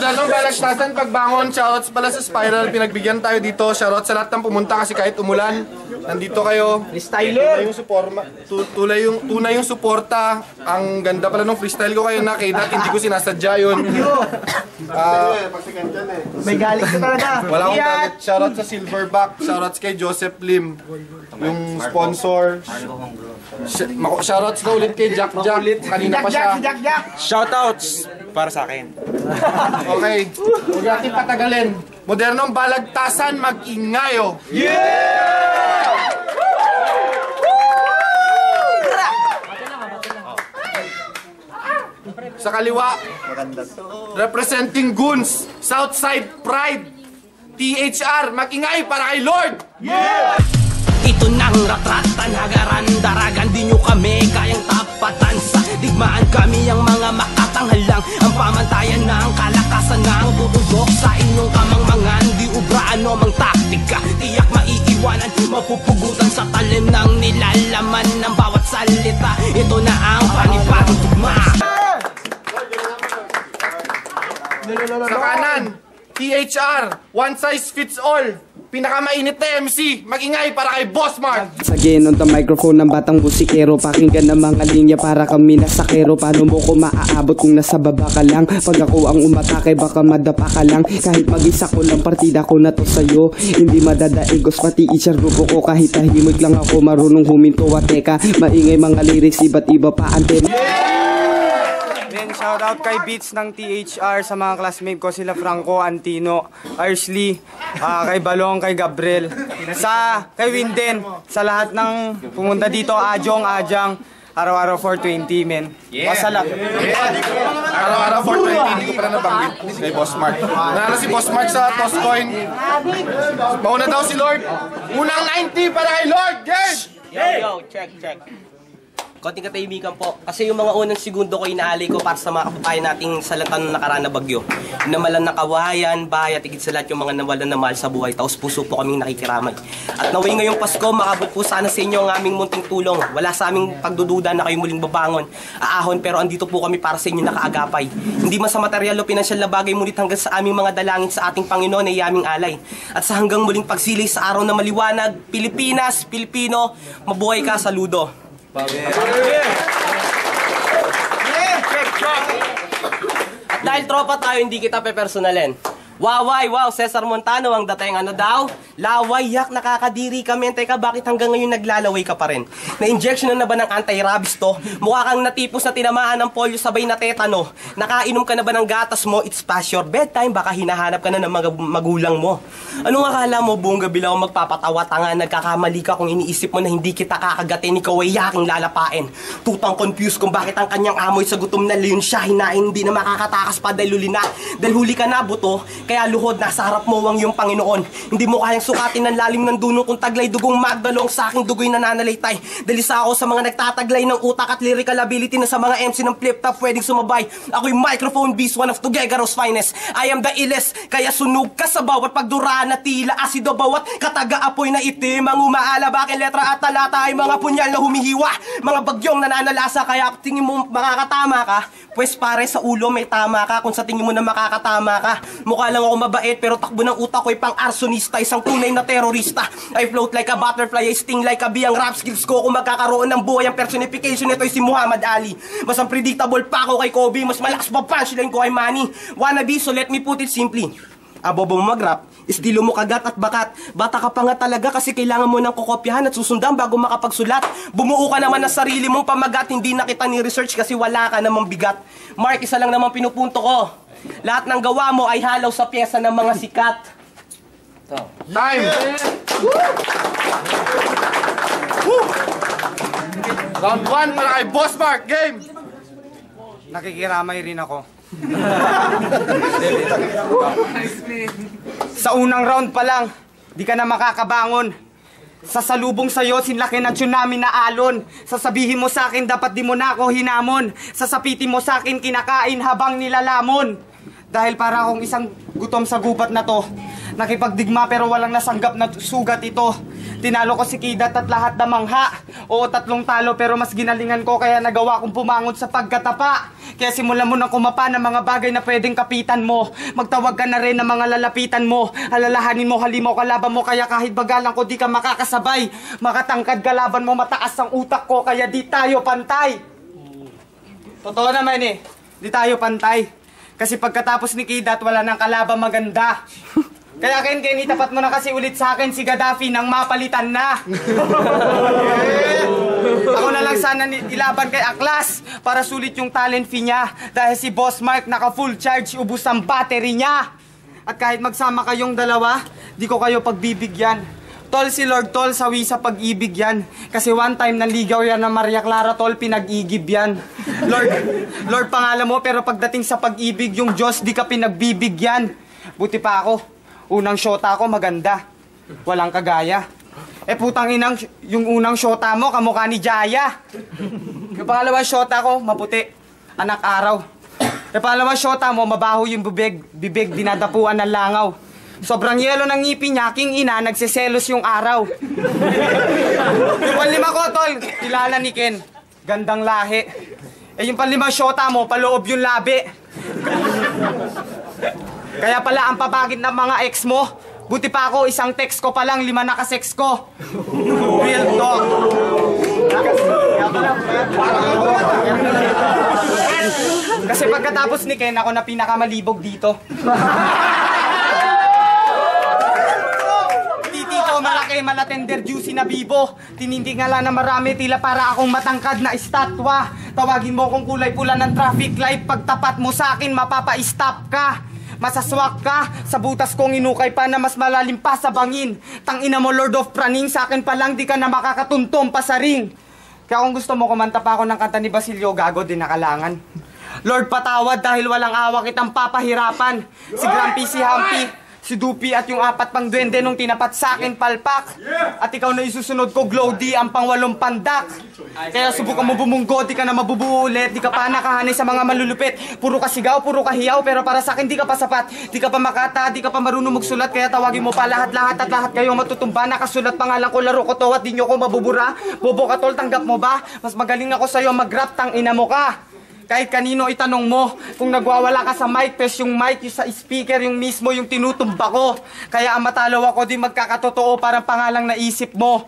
Modernong balagtasan pagbangon. Shoutouts pala sa Spiral. Pinagbigyan tayo dito. Shoutout sa lahat ng pumunta kasi kahit umulan, nandito kayo. Freestyler! Tunay yung suporta. Ang ganda pala ng freestyle ko kayo na. Kaya hindi ko sinasadya yun. May galing ka talaga. Wala akong galit. Shoutout sa Silverback. Shoutouts kay Joseph Lim, yung sponsor. Shoutouts na ulit kay Jack Jack. Kanina pa siya. Shoutouts para sa akin. Okay, huwag natin patagalin. Modernong balagtasan, mag-ingayo. Sa kaliwa, representing Goons, Southside Pride, THR, mag-ingay para kay Lord! Ito nang ratratan, hagaran, daragan, di nyo kami kayang tapatan. Sa digmaan kami ang mga makatanghalang, ang pamantayan ng kalakasan ng tutugok sa inyong kamangmangan. Di ubraan o mang taktika, tiyak maiiwanan, mapupugutan sa talim ng nilalaman ng bawat salita. Ito na ang panibagong tugma. Sa kanan, THR, one size fits all. Pinakamainit na MC, mag-ingay para kay Boss Mark. Again on the microphone ng batang musikero, pakinggan ng mga linya para kami nasakero. Paano mo ko maaabot kung nasa baba ka lang? Pag ako ang umatake baka madapa ka lang. Kahit mag-isa ko lang partida ko na to sa'yo, hindi madadaigos pati i-share grupo ko. Kahit tahimik lang ako marunong huminto at teka, maingay mga lyrics iba't iba pa ang tema. Shoutout kay Beats ng THR, sa mga classmate ko sila Franco, Antino, Arsley, kay Balong, kay Gabriel, kay Winden, sa lahat ng pumunta dito, Ajong, Ajang, araw-araw 420 men. Masalak. Araw-araw 420, hindi ko pala nabanggit kay Boss Mark. Nanalo si Boss Mark sa Tosscoin. Mauna daw si Lord. Unang 90 para kay Lord. Yes! Yo, check. Konting katahimikan po. Kasi yung mga unang segundo ko inaalay ko para sa mga kababayan nating salatan ng nakaraan na bagyo. Namalan na kawayan, bahay at higit sa lahat yung mga nawalan na mahal sa buhay. Taos puso po kaming nakikiramay. At naway ngayong Pasko, makabot po sana sa inyo ang aming munting tulong. Wala sa aming pagdududa na kayo muling babangon. Aahon pero andito po kami para sa inyo nakaagapay. Hindi man sa material o pinansyal na bagay, ngunit hanggang sa aming mga dalangin sa ating Panginoon ay aming alay. At sa hanggang muling pagsilay sa araw na maliwanag, Pilipinas, Pilipino, mabuhay ka, saludo. At dahil tropa tayo, hindi kita pepersonalin. Wow, Cesar Montano ang dating ano daw? Laway, yak, nakakadiri kami. Teka, bakit hanggang ngayon naglalaway ka pa rin? Na-injection na ba ng anti-rabies to? Mukha kang natipos na tinamaan ng polio sabay na tetano. Nakainom ka na ba ng gatas mo? It's past your bedtime, baka hinahanap ka na ng mga magulang mo. Anong akala mo, buong gabi lang ako magpapatawa, tanga, nagkakamali ka kung iniisip mo na hindi kita kakagatin, ikaw ay yaking lalapain. Tutang confused kung bakit ang kanyang amoy sa gutom na leon siya hinain, hindi na makakatakas pa dahil huli na. Dahil huli ka na, buto. Kaya luhod, nasa harap mo ang iyong Panginoon. Hindi mo kayang sukatin ng lalim ng duno kung taglay dugong magdalong sa aking dugoy na nanalaitay. Dalisa ako sa mga nagtataglay ng utak at lyrical ability na sa mga MC ng flip-top pwedeng sumabay. Ako'y microphone beast, one of Tuguegaro's finest. I am the illest, kaya sunog ka sa bawat pagdura na tila asido. Bawat kataga-apoy na itim ang umaalab. Aking letra at talata ay mga punyal na humihiwa. Mga bagyong nananalasa, kaya tingin mo makakatama ka. Pwes pare, sa ulo may tama ka kung sa tingin mo na makakatama ka. Mukha lang ako mabait pero takbo ng utak ko'y pang-arsonista, isang tunay na terorista. I float like a butterfly, I sting like a bee. Ang rap skills ko kung magkakaroon ng buhay. Ang personification nito'y si Muhammad Ali. Mas unpredictable pa ako kay Kobe, mas malakas pa punchline ko kay Manny. Wannabe, so let me put it simply. Abobo mo mag-rap, estilo mo kagat at bakat. Bata ka pa nga talaga kasi kailangan mo ng kokopyahan at susundan bago makapagsulat. Bumuo ka naman ng sarili mong pamagat, hindi na kita ni-research kasi wala ka namang bigat. Mark, isa lang naman pinupunto ko. Lahat ng gawa mo ay halaw sa pyesa ng mga sikat. Time! Round 1 para kay Boss Mark, game! Nakikiramay rin ako. Sa unang round pa lang, di ka na makakabangon. Sasalubong sa'yo, sinlaki ng tsunami na alon. Sasabihin mo sa akin, dapat di mo na ako hinamon. Sasapitin mo sa akin, kinakain habang nilalamon. Dahil para akong isang gutom sa gubat na to. Nakipagdigma pero walang nasanggap na sugat ito. Tinalo ko si Kidat at lahat na mangha. Oo, 3 talo pero mas ginalingan ko kaya nagawa kong pumangot sa pagkatapa. Kaya simulan mo nang kumapa ng mga bagay na pwedeng kapitan mo. Magtawag ka na rin ng mga lalapitan mo. Alalahanin mo, halimaw kalaban mo kaya kahit bagalan ko di ka makakasabay. Makatangkad kalaban mo, mataas ang utak ko kaya di tayo pantay. Totoo naman eh, di tayo pantay. Kasi pagkatapos ni Kidat wala nang kalaban maganda. Kaya Ken, itapat mo na kasi ulit sa akin si Gaddafi nang mapalitan na. Ako na lang sana ilaban kay Aklas para sulit yung talent fee niya. Dahil si Boss Mark naka full charge, ubus ang battery niya. At kahit magsama kayong dalawa, di ko kayo pagbibigyan. Tol, si Lord Tol, sawi sa pag-ibig yan. Kasi one time nanligaw yan ng Maria Clara, Tol, pinag-igib yan. Lord pangalan mo, pero pagdating sa pag-ibig, yung Diyos di ka pinagbibigyan. Buti pa ako. Unang shota ko maganda, walang kagaya. Putang inang, yung unang shota mo kamukha ni Jaya. Yung pangalawang shota ko, maputi, anak araw. Yung pangalawang shota mo, mabaho yung bibig, dinadapuan ng langaw. Sobrang yelo ng ngipin niya, king ina, nagseselos yung araw. Yung panlima ko, Tol, kilala ni Ken, gandang lahi. Yung panlimang shota mo, paloob yung labi. Kaya pala ang papagit ng mga ex mo. Buti pa ako, isang text ko pa lang, 5 nakasex ko. Real talk. Kasi pagkatapos ni Ken, ako na pinakamalibog dito. Titito, malaki, malatender, juicy na bibo. Tinindingala na marami, tila para akong matangkad na estatwa. Tawagin mo kong kulay pula ng traffic light. Pagtapat mo sa akin, mapapa-stop ka. Masaswak ka, sa butas kong inukay pa na mas malalim pa sa bangin. Tangina mo, Lord of Praning, sa akin pa lang di ka na makakatuntom pa sa ring. Kaya kung gusto mo, kumanta pa ako ng kanta ni Basilio, gago din nakalangan. Lord, patawad dahil walang awa kitang papahirapan. Si Grumpy, si Humpy, si Dupi at yung 4 pang duwende nung tinapat sa akin palpak. At ikaw na isusunod ko, Glody, ang pang-8 pandak. Kaya subukan mo bumunggo, di ka na mabubuo ulit. Di ka pa nakahanay sa mga malulupit. Puro ka sigaw, puro ka hiyaw, pero para sa akin di ka pa sapat. Di ka pa makata, di ka pa marunong magsulat. Kaya tawagin mo pa lahat-lahat at lahat kayo matutumba. Nakasulat pangalan ko, laro ko to at di nyo ko mabubura. Bobo ka, Tol, tanggap mo ba? Mas magaling ako sa'yo mag-rap, tangina mo ka. Kahit kanino itanong mo, kung nagwawala ka sa mic, pes yung mic, yung sa speaker, yung mismo yung tinutumba ko. Kaya ang matalo ako di magkakatotoo, parang pangalang naisip mo.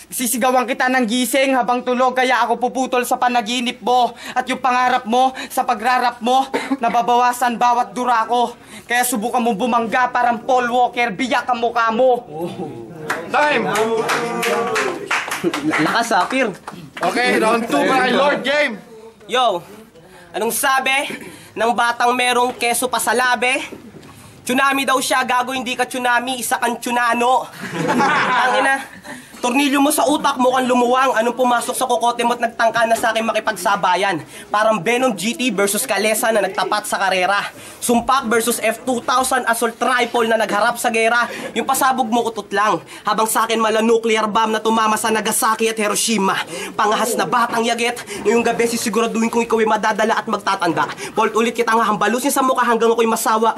Sisigawan kita ng gising habang tulog, kaya ako puputol sa panaginip mo. At yung pangarap mo, sa pagrarap mo, nababawasan bawat dura ko. Kaya subukan mo bumangga, parang Paul Walker, biyak ang mukha mo. Time! Lakas Sapir. Okay, round 2 para kay Lord Game. Yo, anong sabi ng batang merong keso pa sa labi? Tsunami daw siya, gago hindi ka tsunami, isa kang tsunano. Tangina, tornilyo mo sa utak mo kang lumuwang. Anong pumasok sa kokote mo at nagtangka na sa akin makipagsabayan? Parang Venom GT versus Kalesa na nagtapat sa karera. Sumpak versus F2000 assault rifle na nagharap sa gera. Yung pasabog mo utot lang, habang sa akin mala nuclear bomb na tumama sa Nagasaki at Hiroshima. Pangahas na batang yaget, ngayong gabi sisiguraduhin kong ikaw ay madadala at magtatanda. Bolt ulit kitang hahambalusin sa mukha hanggang ako'y magsawa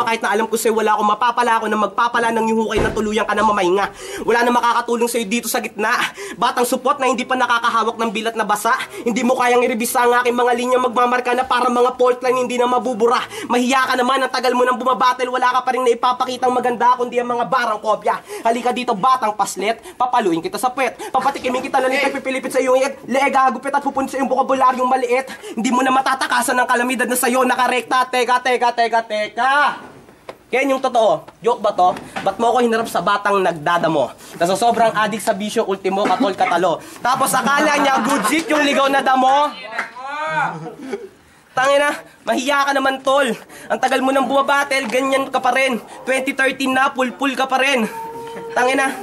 kahit na alam ko sa'yo wala akong mapapala ako na magpapala ng yung hukay na tuluyan ka na mamahinga. Wala na makakatulong sa'yo dito sa gitna. Batang supot na hindi pa nakakahawak ng bilat na basa. Hindi mo kayang irebisa ang aking mga linya magmamarka na para mga fault line hindi na mabubura. Mahiya ka naman, ang tagal mo nang bumabattle, wala ka pa rin na ipapakitang maganda kundi ang mga barang kopya. Halika dito batang paslet, papaluin kita sa puwet. Papatikimin kita lang ito, pipilipit sa iyong leeg, agupit at pupunit sa iyong bukabularyong maliit. Hindi mo na matatakasan ng kalamidad na sa'yo nakarekta. Teka. Ken, yung totoo, joke ba to? Ba't mo ako hinarap sa batang nagdadamo? Nasa sobrang adik sa bisyo, ultimo, katol, katalo. Tapos akala niya, good shit yung ligaw na damo? Tangina, mahiya ka naman, tol. Ang tagal mo nang bumabattle, ganyan ka pa rin. 2013 na, pul-pul ka pa rin. Tangina.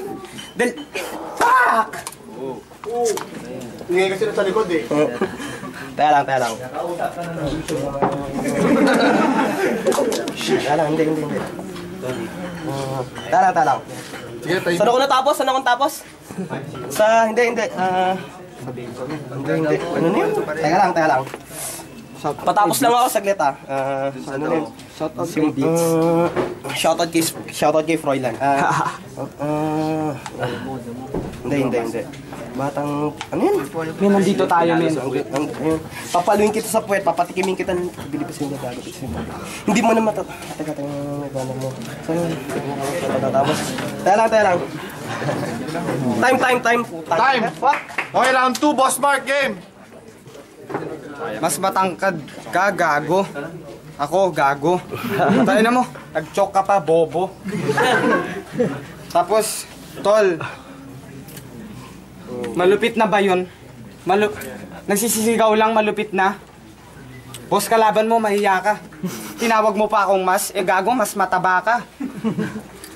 Fuck! Hindi kasi nasa likod eh. Teka lang. Teka lang, hindi. Teka lang. Sige, tayo. Saan ako natapos? Hindi. Ano na yun? Teka lang. Patapos lang ako, saglit ah. Ano na yun? Shoutout kay Froilan. Hindi. Batang, ano yan? Men, nandito tayo, men. Papaluin kita sa puwet, papatikimin kita ng bili pa siya gago. Hindi mo na Teka, may banner mo. Saan? Tapos, taya lang. Time. Okay, round 2, Boss Mark game. Mas matangkad ka, gago. Ako, gago. Tayo na mo, nag-choke ka pa, bobo. Tapos, tol, malupit na ba yun? Nagsisisigaw lang, malupit na. Boss, kalaban mo, mahiya ka. Tinawag mo pa akong mas, gago, mas mataba ka.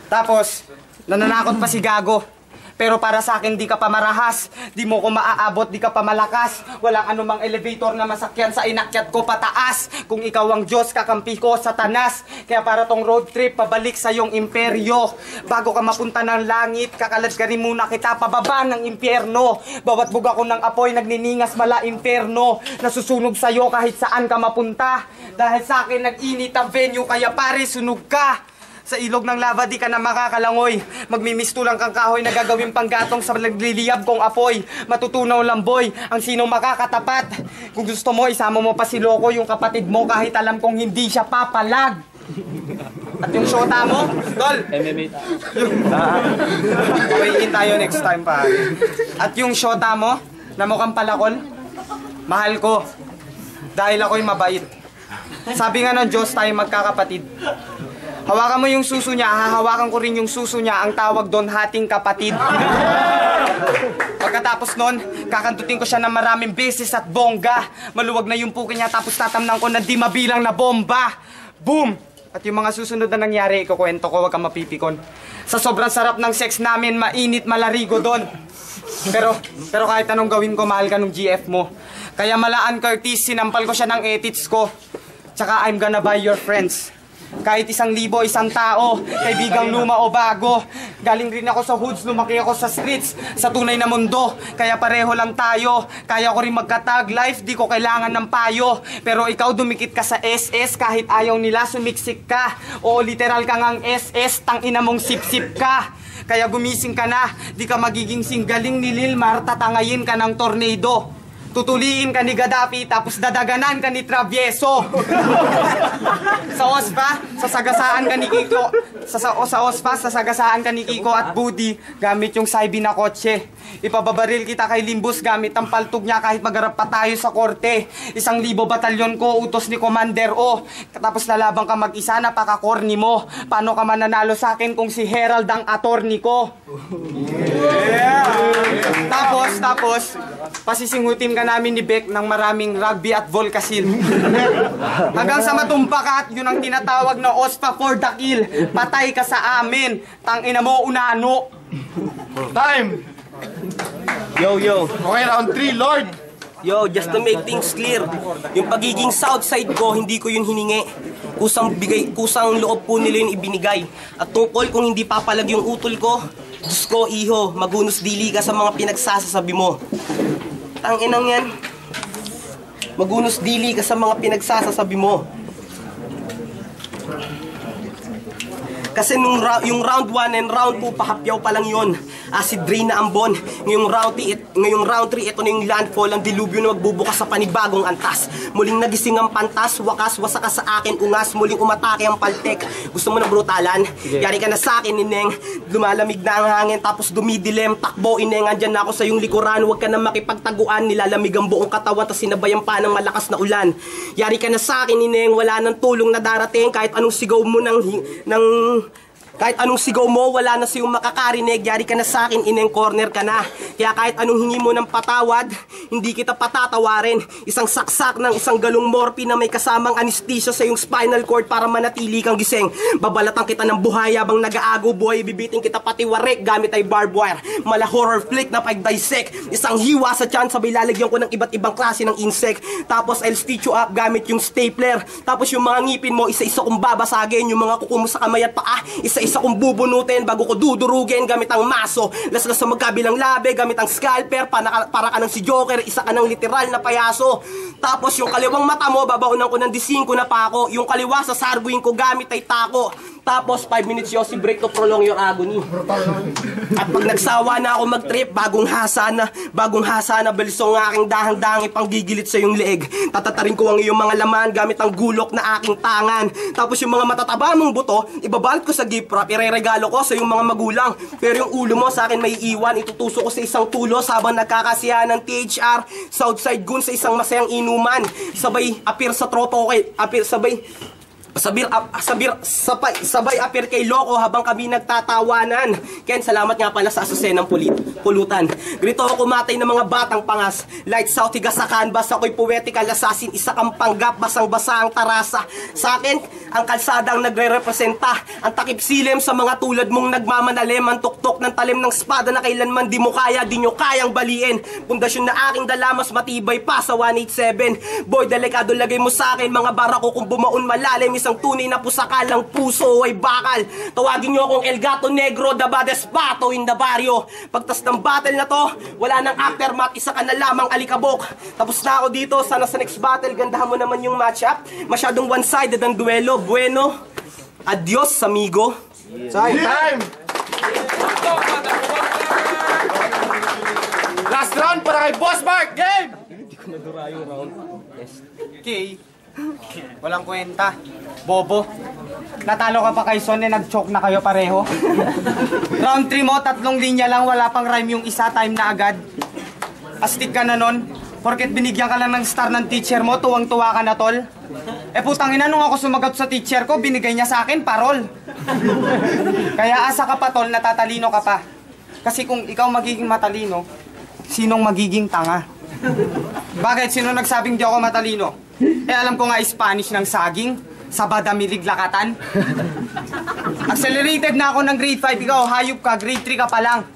Tapos, nananakot pa si gago. Pero para sa akin, di ka pa marahas. Di mo ko maaabot, di ka pa malakas. Walang anumang elevator na masakyan sa inakyat ko pataas. Kung ikaw ang Diyos, kakampi ko, Satanas. Kaya para tong road trip, pabalik sa iyong imperyo. Bago ka mapunta ng langit, kakalad ka rin muna kita pababa ng impyerno. Bawat buga ko ng apoy, nagniningas mala imperno. Nasusunog sa'yo kahit saan ka mapunta. Dahil sa akin, nag-init ang venue, kaya pare, sunog ka. Sa ilog ng lava di ka na makakalangoy. Magmimistulang kang kahoy na gagawin panggatong sa nagliliyab kong apoy. Matutunaw lamboy ang sino makakatapat. Kung gusto mo, isama mo pa si Loco, yung kapatid mo, kahit alam kong hindi siya papalag. At yung shota mo, tol, MMA okay, tayo next time pa. At yung shota mo, na mukhang palakol, mahal ko. Dahil ako'y mabait. Sabi nga ng Diyos, tayo magkakapatid. Hawakan mo yung suso niya, hahawakan ko rin yung suso niya. Ang tawag doon, hating kapatid. Pagkatapos nun, kakantutin ko siya ng maraming beses at bongga. Maluwag na yung puki niya, tapos tatamnan ko na di mabilang na bomba. Boom! At yung mga susunod na nangyari, ikukwento ko, wag kang mapipikon. Sa sobrang sarap ng sex namin, mainit malarigo doon. Pero kahit anong gawin ko, mahal ka nung GF mo. Kaya Malaan Curtis, sinampal ko siya ng ethics ko. Tsaka I'm gonna buy your friends. Kahit 1,000, 1 tao, kaibigang luma o bago. Galing rin ako sa hoods, lumaki ako sa streets, sa tunay na mundo. Kaya pareho lang tayo. Kaya ko rin magkatag life, di ko kailangan ng payo. Pero ikaw dumikit ka sa SS, kahit ayaw nila sumiksik ka. Oo, literal ka ngang SS, tangina mong sip-sip ka. Kaya gumising ka na, di ka magiging singgaling ni Lilmar, tatangayin ka ng tornado. Tutuliin ka ni Gaddafi, tapos dadaganan ka ni Travieso. Sa OSPA, sasagasaan ka ni Kiko. Sa OSPA, sasagasaan ka ni Kiko at Budi gamit yung Saibi na kotse. Ipababaril kita kay Limbus gamit ang paltog niya kahit magharap pa tayo sa korte. 1,000 batalyon ko, utos ni Commander O. Tapos nalabang ka mag-isa, napaka-corny mo. Paano ka mananalo sa akin kung si Herald ang attorney ko? Yeah! Tapos, pasisingutin ka namin ni Beck ng maraming rugby at volcasil. Hanggang sa matumpa ka at yun ang tinatawag na OSPA for the kill. Patay ka sa amin. Tangina mo, unano. Time! Yo. Okay, round 3, Lord. Yo, just to make things clear, yung pagiging Southside ko, hindi ko yun hiningi. Kusang loob po nila yun ibinigay. At tungkol kung hindi papalag yung utol ko, Diyos ko, iho, magunos dili ka sa mga pinagsasasabi mo. Tanginang yan. Magunos dili ka sa mga pinagsasasabi mo. Kasi yung round 1 and round 2, pahapyaw pa lang yun. Acid rain na ambon. Ngayong round 3, ito na yung landfall. Ang dilubyo na magbubukas sa panibagong antas. Muling nagising ang pantas, wakas, wasaka sa akin, ungas. Muling umatake ang paltek. Gusto mo na brutalan? Yari ka na sa akin, ineng. Lumalamig na ang hangin, tapos dumidilem. Takbo, ineng, andyan na ako sa iyong likuran. Huwag ka na makipagtaguan. Nilalamig ang buong katawan, tas sinabayan pa ng malakas na ulan. Yari ka na sa akin, ineng. Wala nang tulong na darating. Kahit anong sigaw mo kahit anong sigaw mo, wala na siyong makakarinig. Yari ka na sa akin, ineng, corner ka na. Kaya kahit anong hingi mo ng patawad, hindi kita patatawarin. Isang saksak ng isang galong morphine na may kasamang anesthesia sa iyong spinal cord para manatili kang gising. Babalatan kita ng buhay habang nag-aago, boy. Bibiting kita pati warik gamit ay barbed wire. Mala horror flick na pag-dissect. Isang hiwa sa tiyan, sabay lalagyan ko ng iba't ibang klase ng insect. Tapos I'll stitch you up gamit yung stapler. Tapos yung mga ngipin mo, isa-isa kong babasagin. Yung mga kuko mo sa kamay at paa, isa kong bubunutin bago ko dudurugin gamit ang maso. Laslas sa magkabilang labi gamit ang scalper. Para ka ng si Joker, isa ka ng literal na payaso. Tapos yung kaliwang mata mo, babaunan ko ng D5 na pako. Yung kaliwa sa sarguin ko gamit ay tako. Tapos 5 minutes Yossi break to prolong your agony. At pag nagsawa na ako mag-trip, bagong hasa na balisong ang aking dahang-dahang ipanggigilit sa iyong leeg. Tatatarin ko ang iyong mga laman gamit ang gulok na aking tangan. Tapos yung mga matataba mong buto, ibabalot ko sa gift wrap, ireregalo ko sa iyong mga magulang. Pero yung ulo mo sa akin may iwan, itutusok ko sa isang tulos habang nagkakasiyahan ng THR, Southside Goon sa isang masayang inuman. Sabay appear sa tropa ko sabay appear kay Loco habang kami nagtatawanan. Ken, salamat nga pala sa asusenang pulutan. Grito ako kumatay ng mga batang pangas. Lights out, higa sa canvas. Ako'y poetical assassin. Isa kang panggap, basang-basa ang tarasa. Sa akin, ang kalsada ang nagre-representa. Ang takip silem sa mga tulad mong nagmamanalim. Ang tuktok ng talim ng espada na kailanman di mo kaya, di nyo kayang baliin. Pundasyon na aking dala, mas matibay pa sa 187. Boy, delikado lagay mo sa akin. Mga barako kung bumaon malalim. Isang tunay na pusakalang puso ay bakal. Tawagin nyo akong El Gato Negro, the baddest bato in the barrio. Pagtas ng battle na to, wala nang aftermath, isa ka na lamang alikabok. Tapos na ako dito, sana sa next battle, gandahan mo naman yung matchup. Masyadong one-sided ang duelo. Bueno, adios amigo. Time! Last round para kay Boss Mark! Game! Okay. Walang kwenta. Bobo. Natalo ka pa kay Son, nag-choke na kayo pareho. Round 3 mo, 3 linya lang, wala pang rhyme yung isa, time na agad. Astig ka na nun. Porket binigyan ka lang ng star ng teacher mo, tuwang-tuwa ka na, tol. Putang ina, nung ako sumagot sa teacher ko, binigay niya sa akin parol. Kaya asa ka pa, tol, natatalino ka pa. Kasi kung ikaw magiging matalino, sinong magiging tanga? Bakit? Sino nagsabing di ako matalino? Alam ko nga Spanish ng saging, sabada milig lakatan. Accelerated na ako ng grade 5, ikaw hayop ka, grade 3 ka pa lang.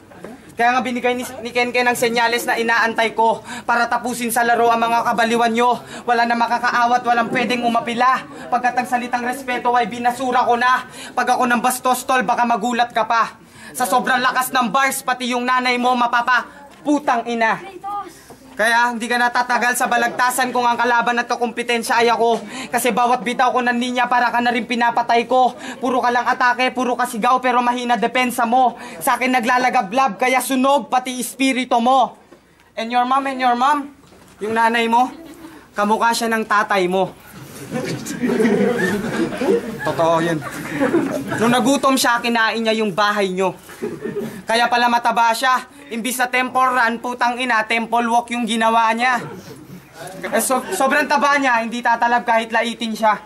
Kaya nga binigay ni Ken ng senyales na inaantay ko para tapusin sa laro ang mga kabaliwan nyo. Wala na makakaawat, walang pwedeng umapila. Pagkat ang salitang respeto ay binasura ko na. Pag ako ng bastos, tol, baka magulat ka pa. Sa sobrang lakas ng bars, pati yung nanay mo putang ina. Kaya hindi ka natatagal sa balagtasan kung ang kalaban at kakumpetensya ay ako. Kasi bawat bitaw ko ng linya para ka na rin pinapatay ko. Puro ka lang atake, puro ka sigaw pero mahina depensa mo. Sa akin naglalagablab kaya sunog pati espiritu mo. And your mom, yung nanay mo, kamukha siya ng tatay mo. Totoo yun. Nung nagutom siya, kinain niya yung bahay nyo. Kaya pala mataba siya. Imbis na temple run, putang ina, temple walk yung ginawa niya. Sobrang taba niya, hindi tatalab kahit laitin siya.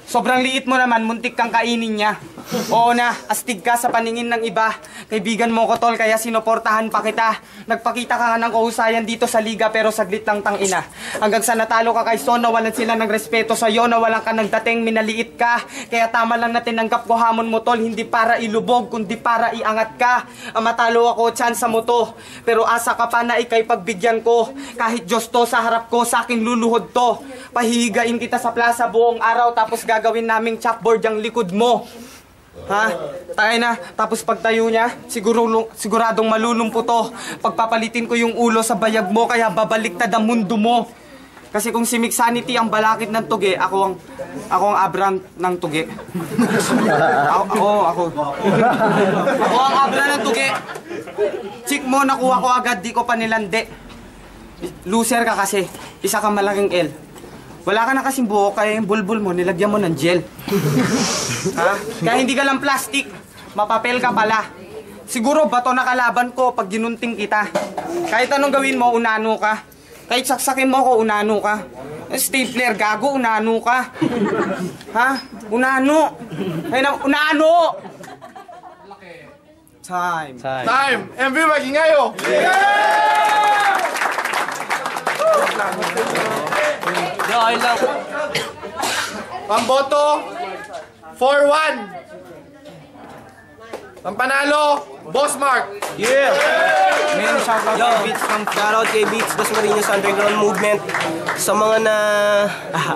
Sobrang liit mo naman, muntik kang kainin niya. Oo na, astig ka sa paningin ng iba. Kaibigan mo ko, tol, kaya sinuportahan pa kita. Nagpakita ka nga ng kahusayan dito sa liga pero saglit lang tangina. Hanggang sa natalo ka kay Son, nawalan sila ng respeto sa'yo, nawalan ka ng dating, minaliit ka. Kaya tama lang na tinanggap ko hamon mo, tol, hindi para ilubog, kundi para iangat ka. Matalo ako, tsansa mo to. Pero asa ka pa na ikay pagbigyan ko. Kahit Diyos to sa harap ko, sa aking luluhod to. Pahihigain kita sa plaza buong araw, tapos gagawin naming chalkboard yung likod mo. Ha? Tayo na. Tapos pagtayo niya, siguradong malulumpo to. Pagpapalitin ko yung ulo sa bayag mo, kaya babaliktad ang mundo mo. Kasi kung si Mixanity ang balakid ng tugi, ako ang Abraham ng tugi. Ako ang Abraham ng tugi. Chick mo, nakuha ko agad, di ko pa nilande. Loser ka kasi. Isa kang malaking L. Wala ka na kasing buhok, kaya yung bulbul mo, nilagyan mo ng gel. Ha? Kaya hindi ka lang plastic, mapapel ka pala. Siguro bato na kalaban ko pag ginunting kita. Kahit anong gawin mo, unano ka. Kahit saksakin mo ko, unano ka. Stapler, gago, unano ka. Ha? Unano. Unano! Time! MV Magingayo! Okay lang. Pamboto, 4-1. Pampanalo, Boss Mark. Yeah! Man, shoutout Yo, kay Beats ng shoutout kay Beats, Dos Marinos Underground Movement. Sa mga na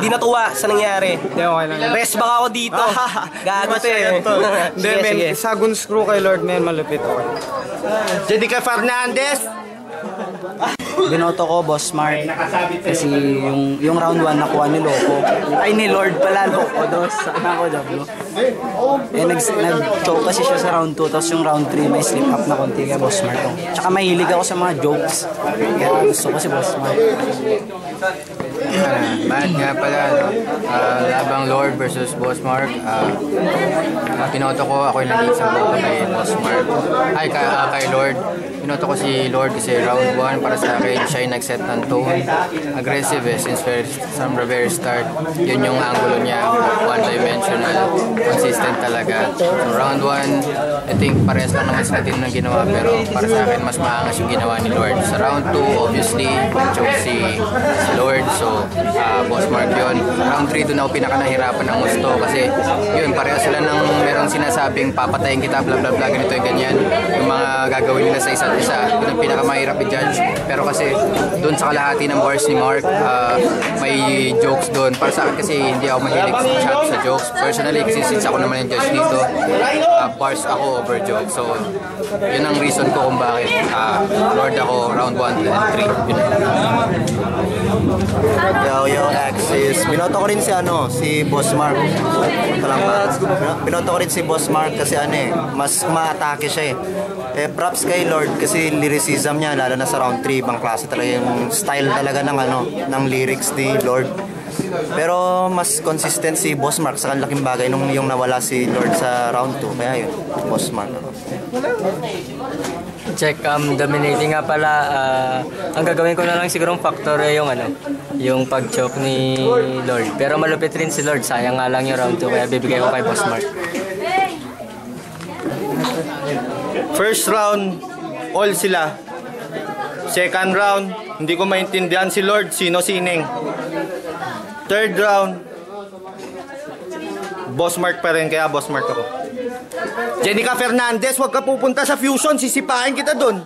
di natuwa sa nangyari. Hindi, okay lang. Rest baka ako dito. Gago to eh. Hindi, Sige, sige. men, sa gun screw kay Lord, men, malupit. Okay. Jedica Fernandez. Binoto ko Boss Mark kasi yung round 1 nakuha ni Loco. Ay ni Lord pala, Loco dos. Sana ako double. Nag-choke kasi siya sa round 2 tapos yung round 3 may slip up na konti kay Boss Mark. Tsaka mahilig ako sa mga jokes. Kaya gusto ko si Boss Mark. Bakit nga pala, labang Lord versus Boss Mark. Pinoto ko, ako yung nag-iisang boto kay Boss Mark. Ay, kay Lord. Pinoto ko si Lord kasi round 1 para sa akin, siya yung nag-set ng tone. Aggressive since from the very start. Yun yung angulo niya, one-dimensional, consistent talaga. So round 1, I think parehas lang naman sila din ng ginawa pero para sa akin, mas maangas yung ginawa ni Lord. Sa round 2, obviously, nag-choke si Lord. So, Boss Mark yun. Round 3 doon ako pinaka-nahirapan ng gusto kasi yun, pareho sila ng merong sinasabing papatayin kita, bla bla bla, ganito yung ganyan. Yung mga gagawin nila sa isa't isa, yun ang pinaka-mahirap i-judge. Pero kasi doon sa kalahati ng bars ni Mark, may jokes doon. Para sa akin kasi hindi ako mahilig sa jokes. Personally, kasi since ako naman yung judge dito, bars ako over jokes. So, yun ang reason ko kung bakit Lord ako round 1 and 3. Yo, Axis. Binoto ko rin si Boss Mark. Binoto ko rin si Boss Mark kasi mas umaatake siya eh. Props kay Lord kasi lyricism niya, lalo na sa round 3, ibang klase talaga yung style talaga ng lyrics ni Lord. Pero mas consistent si Boss Mark sa laking bagay nung yung nawala si Lord sa round 2. Kaya yun, Boss Mark. Check, dominating nga pala. Ang gagawin ko na lang sigurong factor yung pag-choke ni Lord. Pero malupit rin si Lord. Sayang nga lang yung round 2 kaya bibigay ko kay Boss Mark. First round, all sila. Second round, hindi ko maintindihan si Lord, sino-sining. Third round, Boss Mark pa rin, kaya Boss Mark ako. Jenica Fernandez, huwag ka pupunta sa Fusion, sisipain kita dun.